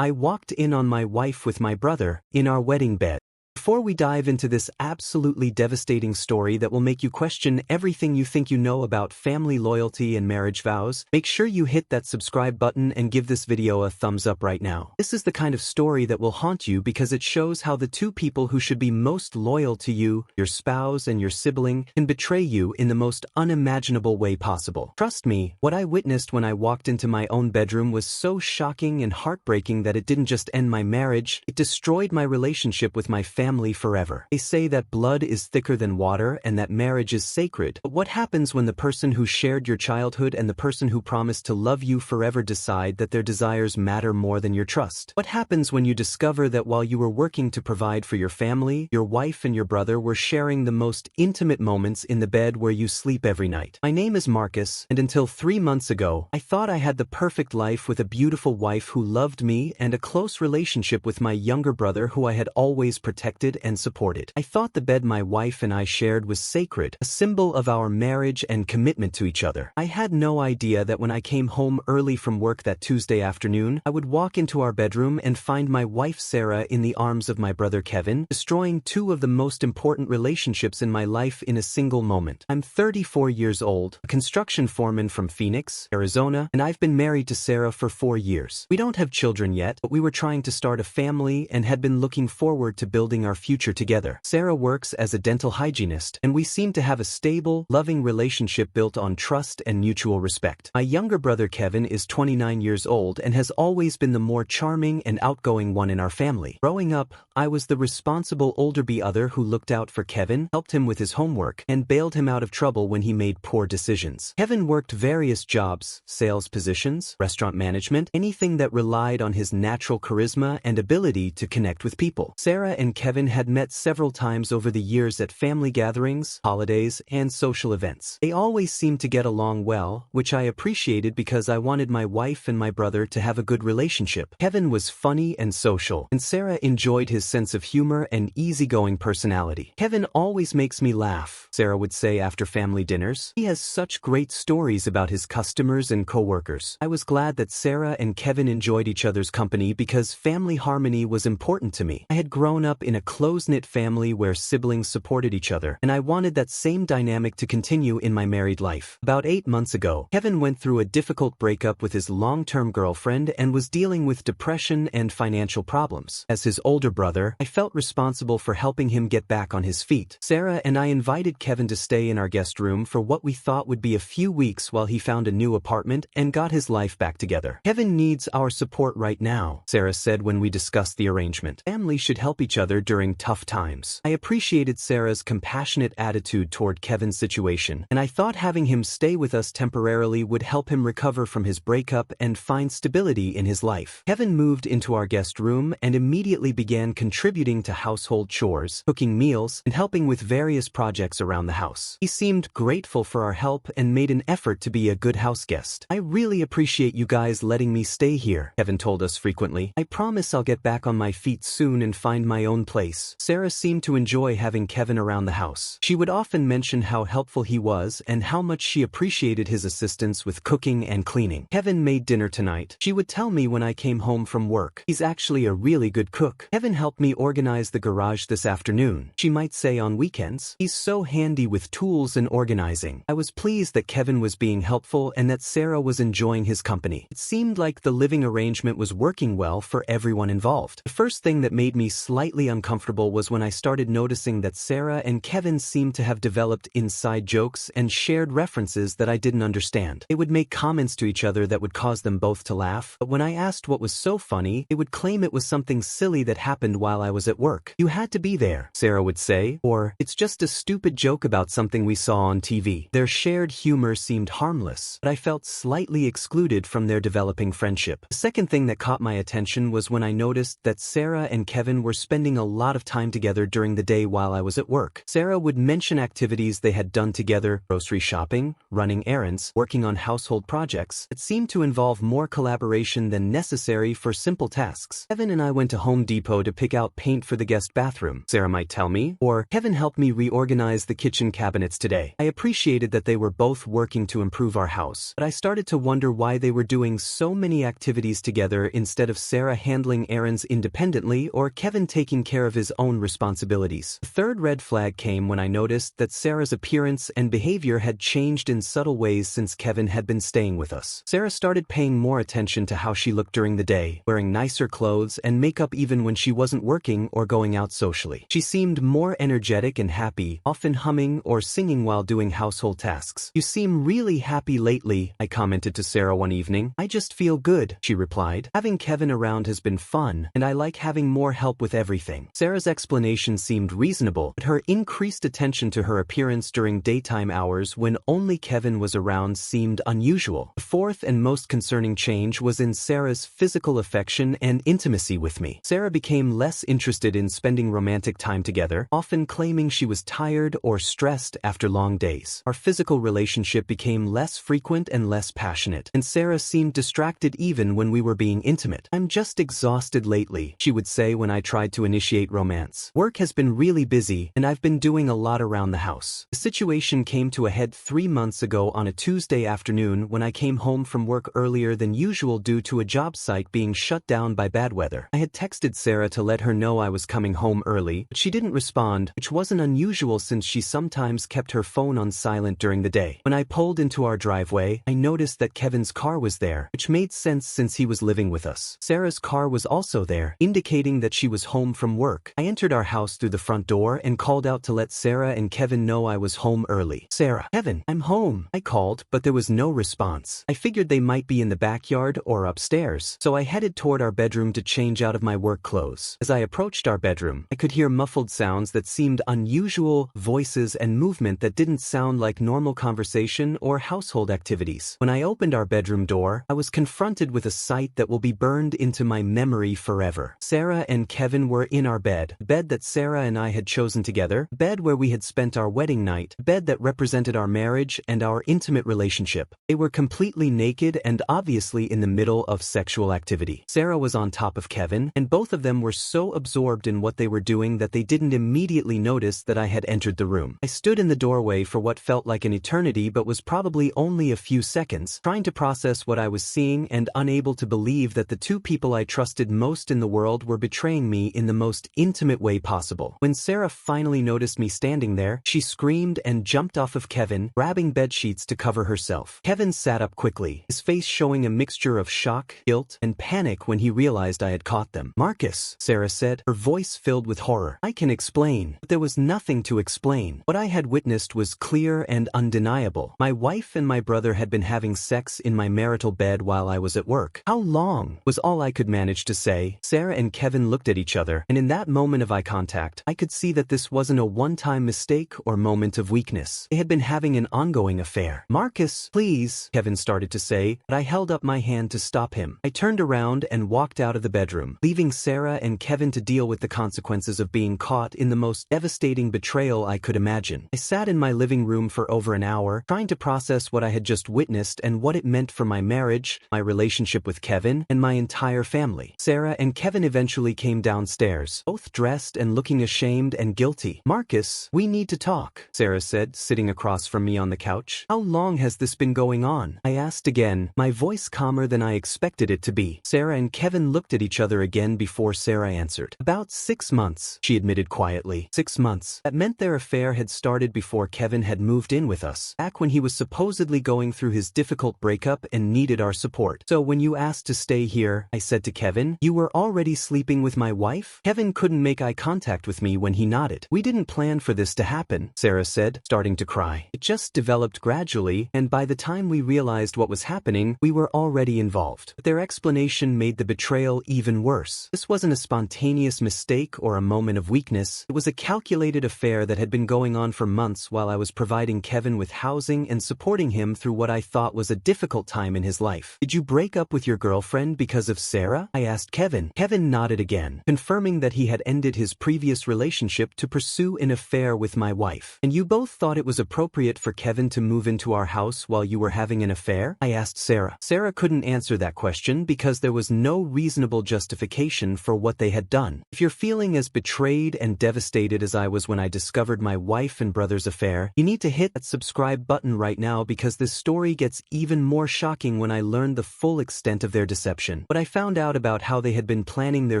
I walked in on my wife with my brother in our wedding bed. Before we dive into this absolutely devastating story that will make you question everything you think you know about family loyalty and marriage vows, make sure you hit that subscribe button and give this video a thumbs up right now. This is the kind of story that will haunt you because it shows how the two people who should be most loyal to you, your spouse and your sibling, can betray you in the most unimaginable way possible. Trust me, what I witnessed when I walked into my own bedroom was so shocking and heartbreaking that it didn't just end my marriage, it destroyed my relationship with my family forever. They say that blood is thicker than water and that marriage is sacred. But what happens when the person who shared your childhood and the person who promised to love you forever decide that their desires matter more than your trust? What happens when you discover that while you were working to provide for your family, your wife and your brother were sharing the most intimate moments in the bed where you sleep every night? My name is Marcus, and until 3 months ago, I thought I had the perfect life with a beautiful wife who loved me and a close relationship with my younger brother who I had always protected and supported. I thought the bed my wife and I shared was sacred, a symbol of our marriage and commitment to each other. I had no idea that when I came home early from work that Tuesday afternoon, I would walk into our bedroom and find my wife Sarah in the arms of my brother Kevin, destroying two of the most important relationships in my life in a single moment. I'm 34 years old, a construction foreman from Phoenix, Arizona, and I've been married to Sarah for 4 years. We don't have children yet, but we were trying to start a family and had been looking forward to building our future together. Sarah works as a dental hygienist, and we seem to have a stable, loving relationship built on trust and mutual respect. My younger brother Kevin is 29 years old and has always been the more charming and outgoing one in our family. Growing up, I was the responsible older brother who looked out for Kevin, helped him with his homework, and bailed him out of trouble when he made poor decisions. Kevin worked various jobs, sales positions, restaurant management, anything that relied on his natural charisma and ability to connect with people. Sarah and Kevin had met several times over the years at family gatherings, holidays, and social events. They always seemed to get along well, which I appreciated because I wanted my wife and my brother to have a good relationship. Kevin was funny and social, and Sarah enjoyed his sense of humor and easygoing personality. Kevin always makes me laugh, Sarah would say after family dinners. He has such great stories about his customers and coworkers. I was glad that Sarah and Kevin enjoyed each other's company because family harmony was important to me. I had grown up in a close-knit family where siblings supported each other, and I wanted that same dynamic to continue in my married life. About 8 months ago, Kevin went through a difficult breakup with his long-term girlfriend and was dealing with depression and financial problems. As his older brother, I felt responsible for helping him get back on his feet. Sarah and I invited Kevin to stay in our guest room for what we thought would be a few weeks while he found a new apartment and got his life back together. Kevin needs our support right now, Sarah said when we discussed the arrangement. Families should help each other during tough times. I appreciated Sarah's compassionate attitude toward Kevin's situation, and I thought having him stay with us temporarily would help him recover from his breakup and find stability in his life. Kevin moved into our guest room and immediately began contributing to household chores, cooking meals, and helping with various projects around the house. He seemed grateful for our help and made an effort to be a good house guest. I really appreciate you guys letting me stay here, Kevin told us frequently. I promise I'll get back on my feet soon and find my own place. Sarah seemed to enjoy having Kevin around the house. She would often mention how helpful he was and how much she appreciated his assistance with cooking and cleaning. Kevin made dinner tonight, she would tell me when I came home from work. He's actually a really good cook. Kevin helped me organize the garage this afternoon. She might say on weekends. He's so handy with tools and organizing. I was pleased that Kevin was being helpful and that Sarah was enjoying his company. It seemed like the living arrangement was working well for everyone involved. The first thing that made me slightly uncomfortable was when I started noticing that Sarah and Kevin seemed to have developed inside jokes and shared references that I didn't understand. They would make comments to each other that would cause them both to laugh, but when I asked what was so funny, they would claim it was something silly that happened while I was at work. "You had to be there," Sarah would say, or "It's just a stupid joke about something we saw on TV." Their shared humor seemed harmless, but I felt slightly excluded from their developing friendship. The second thing that caught my attention was when I noticed that Sarah and Kevin were spending a lot lot of time together during the day while I was at work. Sarah would mention activities they had done together, grocery shopping, running errands, working on household projects, that seemed to involve more collaboration than necessary for simple tasks. Kevin and I went to Home Depot to pick out paint for the guest bathroom, Sarah might tell me, or Kevin helped me reorganize the kitchen cabinets today. I appreciated that they were both working to improve our house, but I started to wonder why they were doing so many activities together instead of Sarah handling errands independently or Kevin taking care of his own responsibilities. The third red flag came when I noticed that Sarah's appearance and behavior had changed in subtle ways since Kevin had been staying with us. Sarah started paying more attention to how she looked during the day, wearing nicer clothes and makeup even when she wasn't working or going out socially. She seemed more energetic and happy, often humming or singing while doing household tasks. "You seem really happy lately," I commented to Sarah one evening. "I just feel good," she replied. "Having Kevin around has been fun, and I like having more help with everything." Sarah's explanation seemed reasonable, but her increased attention to her appearance during daytime hours when only Kevin was around seemed unusual. The fourth and most concerning change was in Sarah's physical affection and intimacy with me. Sarah became less interested in spending romantic time together, often claiming she was tired or stressed after long days. Our physical relationship became less frequent and less passionate, and Sarah seemed distracted even when we were being intimate. "I'm just exhausted lately," she would say when I tried to initiate romance. "Work has been really busy, and I've been doing a lot around the house." The situation came to a head 3 months ago on a Tuesday afternoon when I came home from work earlier than usual due to a job site being shut down by bad weather. I had texted Sarah to let her know I was coming home early, but she didn't respond, which wasn't unusual since she sometimes kept her phone on silent during the day. When I pulled into our driveway, I noticed that Kevin's car was there, which made sense since he was living with us. Sarah's car was also there, indicating that she was home from work. I entered our house through the front door and called out to let Sarah and Kevin know I was home early. "Sarah, Kevin, I'm home," I called, but there was no response. I figured they might be in the backyard or upstairs, so I headed toward our bedroom to change out of my work clothes. As I approached our bedroom, I could hear muffled sounds that seemed unusual, voices and movement that didn't sound like normal conversation or household activities. When I opened our bedroom door, I was confronted with a sight that will be burned into my memory forever. Sarah and Kevin were in our bed, the bed that Sarah and I had chosen together, the bed where we had spent our wedding night, the bed that represented our marriage and our intimate relationship. They were completely naked and obviously in the middle of sexual activity. Sarah was on top of Kevin, and both of them were so absorbed in what they were doing that they didn't immediately notice that I had entered the room. I stood in the doorway for what felt like an eternity but was probably only a few seconds, trying to process what I was seeing and unable to believe that the two people I trusted most in the world were betraying me in the most intimate way possible. When Sarah finally noticed me standing there, she screamed and jumped off of Kevin, grabbing bedsheets to cover herself. Kevin sat up quickly, his face showing a mixture of shock, guilt, and panic when he realized I had caught them. "Marcus," Sarah said, her voice filled with horror. "I can explain." But there was nothing to explain. What I had witnessed was clear and undeniable. My wife and my brother had been having sex in my marital bed while I was at work. "How long?" was all I could manage to say. Sarah and Kevin looked at each other, and in that moment of eye contact, I could see that this wasn't a one-time mistake or moment of weakness. They had been having an ongoing affair. "Marcus, please," Kevin started to say, but I held up my hand to stop him. I turned around and walked out of the bedroom, leaving Sarah and Kevin to deal with the consequences of being caught in the most devastating betrayal I could imagine. I sat in my living room for over an hour, trying to process what I had just witnessed and what it meant for my marriage, my relationship with Kevin, and my entire family. Sarah and Kevin eventually came downstairs, both dressed and looking ashamed and guilty. "Marcus, we need to talk," Sarah said, sitting across from me on the couch. "How long has this been going on?" I asked again, my voice calmer than I expected it to be. Sarah and Kevin looked at each other again before Sarah answered. "About 6 months," she admitted quietly. 6 months. That meant their affair had started before Kevin had moved in with us, back when he was supposedly going through his difficult breakup and needed our support. "So when you asked to stay here," I said to Kevin, "you were already sleeping with my wife?" Kevin couldn't make eye contact with me when he nodded. "We didn't plan for this to happen," Sarah said, starting to cry. "It just developed gradually, and by the time we realized what was happening, we were already involved." But their explanation made the betrayal even worse. This wasn't a spontaneous mistake or a moment of weakness. It was a calculated affair that had been going on for months while I was providing Kevin with housing and supporting him through what I thought was a difficult time in his life. "Did you break up with your girlfriend because of Sarah?" I asked Kevin. Kevin nodded again, confirming that he had ended his previous relationship to pursue an affair with my wife. And you both thought it was appropriate for Kevin to move into our house while you were having an affair? I asked Sarah. Sarah couldn't answer that question because there was no reasonable justification for what they had done. If you're feeling as betrayed and devastated as I was when I discovered my wife and brother's affair, you need to hit that subscribe button right now because this story gets even more shocking when I learned the full extent of their deception. What I found out about how they had been planning their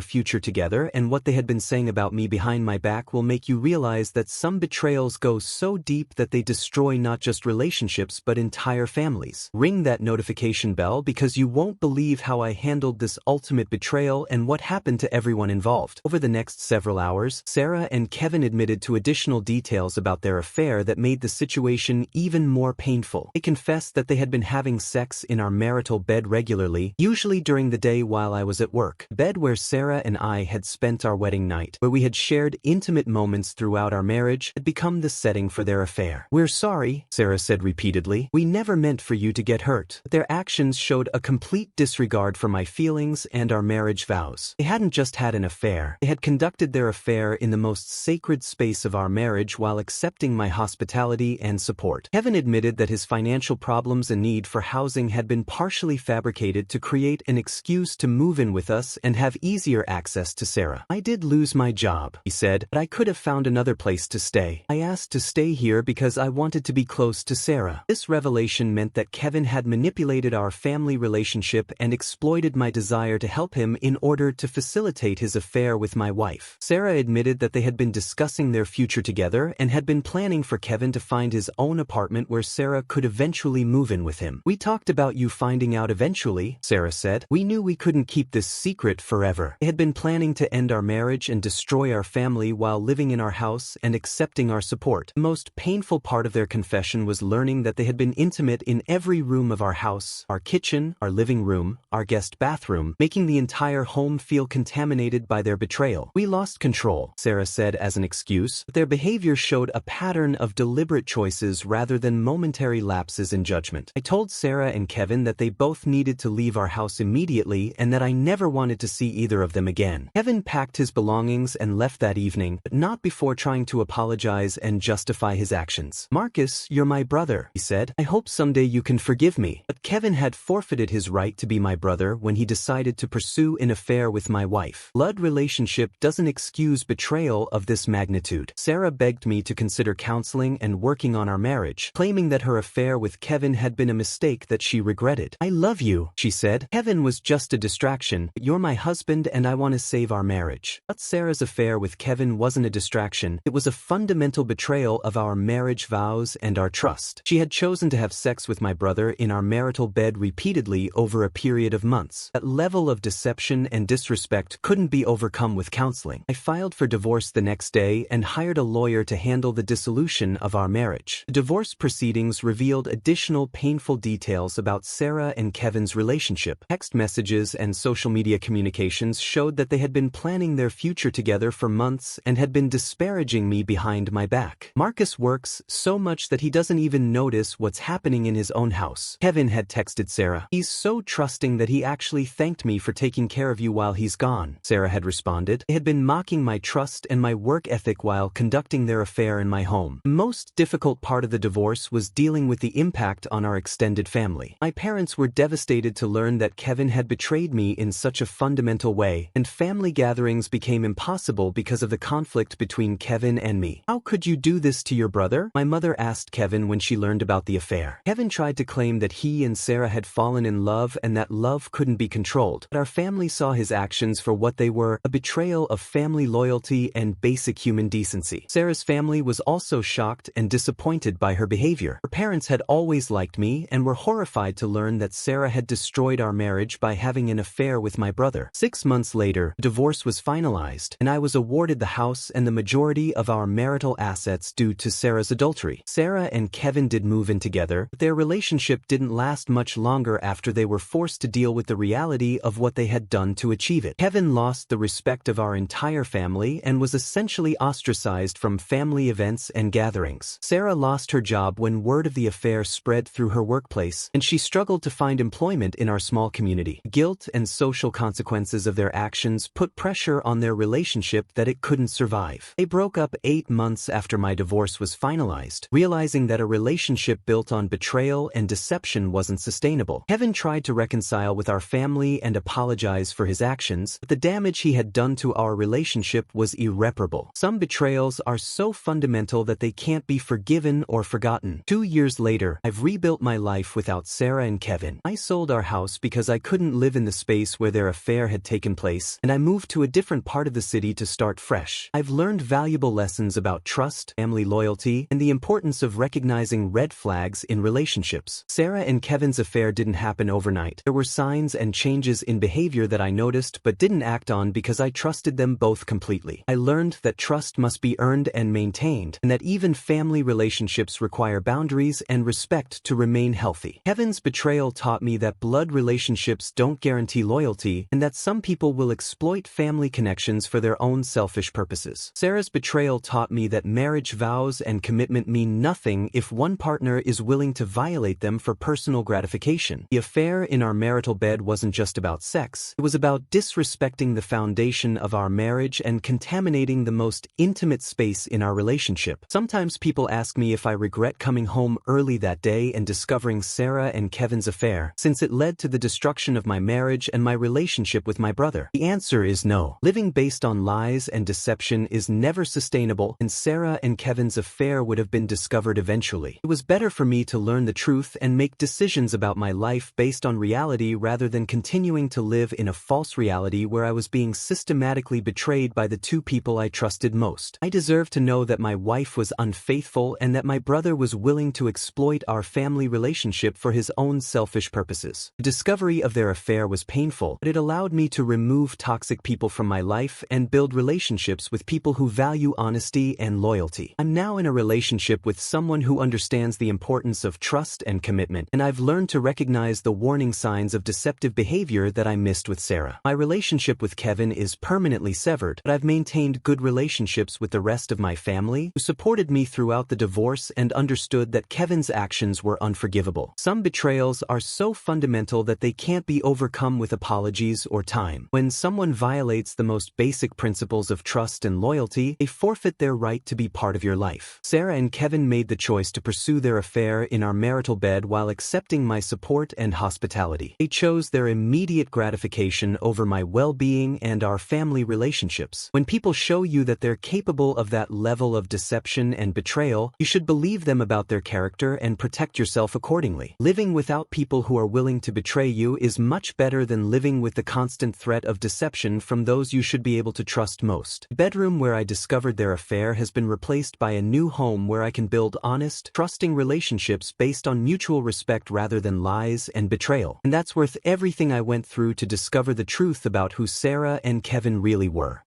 future together and what they had been saying about me behind my back will make you realize that some betrayals go so deep that they destroy not just relationships but entire families. Ring that notification bell because you won't believe how I handled this ultimate betrayal and what happened to everyone involved. Over the next several hours, Sarah and Kevin admitted to additional details about their affair that made the situation even more painful. They confessed that they had been having sex in our marital bed regularly, usually during the day while I was at work. The bed where Sarah and I had spent our wedding night, where we had shared intimate moments throughout our marriage, had become the setting for their affair. "We're sorry," Sarah said repeatedly. "We never meant for you to get hurt." But their actions showed a complete disregard for my feelings and our marriage vows. They hadn't just had an affair, they had conducted their affair in the most sacred space of our marriage while accepting my hospitality and support. Kevin admitted that his financial problems and need for housing had been partially fabricated to create an excuse to move in with us and have easier access to Sarah. "I did lose my job," he said, "but I could have found another place to stay. I asked to stay here because I wanted to be close to Sarah." This revelation meant that Kevin had manipulated our family relationship and exploited my desire to help him in order to facilitate his affair with my wife. Sarah admitted that they had been discussing their future together and had been planning for Kevin to find his own apartment where Sarah could eventually move in with him. "We talked about you finding out eventually," Sarah said. "We knew we couldn't keep this secret forever." They had been planning to end our marriage and destroy our family while living in our house and accepting our support. The most painful part of their confession was learning that they had been intimate in every room of our house, our kitchen, our living room, our guest bathroom, making the entire home feel contaminated by their betrayal. "We lost control," Sarah said as an excuse, but their behavior showed a pattern of deliberate choices rather than momentary lapses in judgment. I told Sarah and Kevin that they both needed to leave our house immediately and that I never wanted to see either of them again. Kevin packed his belongings and left that evening, but not before trying to apologize and justify his actions. "Marcus, you're my brother," he said. "I hope someday you can forgive me." But Kevin had forfeited his right to be my brother when he decided to pursue an affair with my wife. Blood relationship doesn't excuse betrayal of this magnitude. Sarah begged me to consider counseling and working on our marriage, claiming that her affair with Kevin had been a mistake that she regretted. "I love you," she said. "Kevin was just a distraction, but you're my husband and I want to save our marriage." But Sarah's affair with Kevin wasn't a distraction, it was a fundamental betrayal of our marriage vows and our trust. She had chosen to have sex with my brother in our marital bed repeatedly over a period of months. That level of deception and disrespect couldn't be overcome with counseling. I filed for divorce the next day and hired a lawyer to handle the dissolution of our marriage. The divorce proceedings revealed additional painful details about Sarah and Kevin's relationship. Text messages and social media communications showed that they had been planning their future together for months and had been disparaging me behind my back. "Marcus works so much that he doesn't even notice what's happening in his own house," Kevin had texted Sarah. "He's so trusting that he actually thanked me for taking care of you while he's gone," Sarah had responded. They had been mocking my trust and my work ethic while conducting their affair in my home. The most difficult part of the divorce was dealing with the impact on our extended family. My parents were devastated to learn that Kevin had betrayed me in such a fundamental way, and family gatherings became impossible because of the conflict between Kevin and me. "How could you do this to your brother?" my mother asked Kevin when she learned about the affair. Kevin tried to claim that he and Sarah had fallen in love and that love couldn't be controlled, but our family saw his actions for what they were: a betrayal of family loyalty and basic human decency. Sarah's family was also shocked and disappointed by her behavior. Her parents had always liked me and were horrified to learn that Sarah had destroyed our marriage by having an affair with my brother. 6 months later, divorce was finalized, and I was awarded the house and the majority of our marital assets due to Sarah's adultery. Sarah and Kevin did move in together, but their relationship didn't last much longer after they were forced to deal with the reality of what they had done to achieve it. Kevin lost the respect of our entire family and was essentially ostracized from family events and gatherings. Sarah lost her job when word of the affair spread through her workplace, and she struggled to find employment in our small community. Guilt and social consequences of their actions put pressure on on their relationship that it couldn't survive. They broke up 8 months after my divorce was finalized, realizing that a relationship built on betrayal and deception wasn't sustainable. Kevin tried to reconcile with our family and apologize for his actions, but the damage he had done to our relationship was irreparable. Some betrayals are so fundamental that they can't be forgiven or forgotten. 2 years later, I've rebuilt my life without Sarah and Kevin. I sold our house because I couldn't live in the space where their affair had taken place, and I moved to a different part of the city to start fresh. I've learned valuable lessons about trust, family loyalty, and the importance of recognizing red flags in relationships. Sarah and Kevin's affair didn't happen overnight. There were signs and changes in behavior that I noticed but didn't act on because I trusted them both completely. I learned that trust must be earned and maintained, and that even family relationships require boundaries and respect to remain healthy. Kevin's betrayal taught me that blood relationships don't guarantee loyalty, and that some people will exploit family connections for their own selfish purposes. Sarah's betrayal taught me that marriage vows and commitment mean nothing if one partner is willing to violate them for personal gratification. The affair in our marital bed wasn't just about sex. It was about disrespecting the foundation of our marriage and contaminating the most intimate space in our relationship. Sometimes people ask me if I regret coming home early that day and discovering Sarah and Kevin's affair, since it led to the destruction of my marriage and my relationship with my brother. The answer is no. Living based on lies and deception is never sustainable, and Sarah and Kevin's affair would have been discovered eventually. It was better for me to learn the truth and make decisions about my life based on reality rather than continuing to live in a false reality where I was being systematically betrayed by the two people I trusted most. I deserve to know that my wife was unfaithful and that my brother was willing to exploit our family relationship for his own selfish purposes. The discovery of their affair was painful, but it allowed me to remove toxic people from my life and build relationships with people who value honesty and loyalty. I'm now in a relationship with someone who understands the importance of trust and commitment, and I've learned to recognize the warning signs of deceptive behavior that I missed with Sarah. My relationship with Kevin is permanently severed, but I've maintained good relationships with the rest of my family, who supported me throughout the divorce and understood that Kevin's actions were unforgivable. Some betrayals are so fundamental that they can't be overcome with apologies or time. When someone violates the most basic principles of trust and loyalty, they forfeit their right to be part of your life. Sarah and Kevin made the choice to pursue their affair in our marital bed while accepting my support and hospitality. They chose their immediate gratification over my well-being and our family relationships. When people show you that they're capable of that level of deception and betrayal, you should believe them about their character and protect yourself accordingly. Living without people who are willing to betray you is much better than living with the constant threat of deception from those you should be able to trust most. The bedroom where I discovered their affair has been replaced by a new home where I can build honest, trusting relationships based on mutual respect rather than lies and betrayal. And that's worth everything I went through to discover the truth about who Sarah and Kevin really were.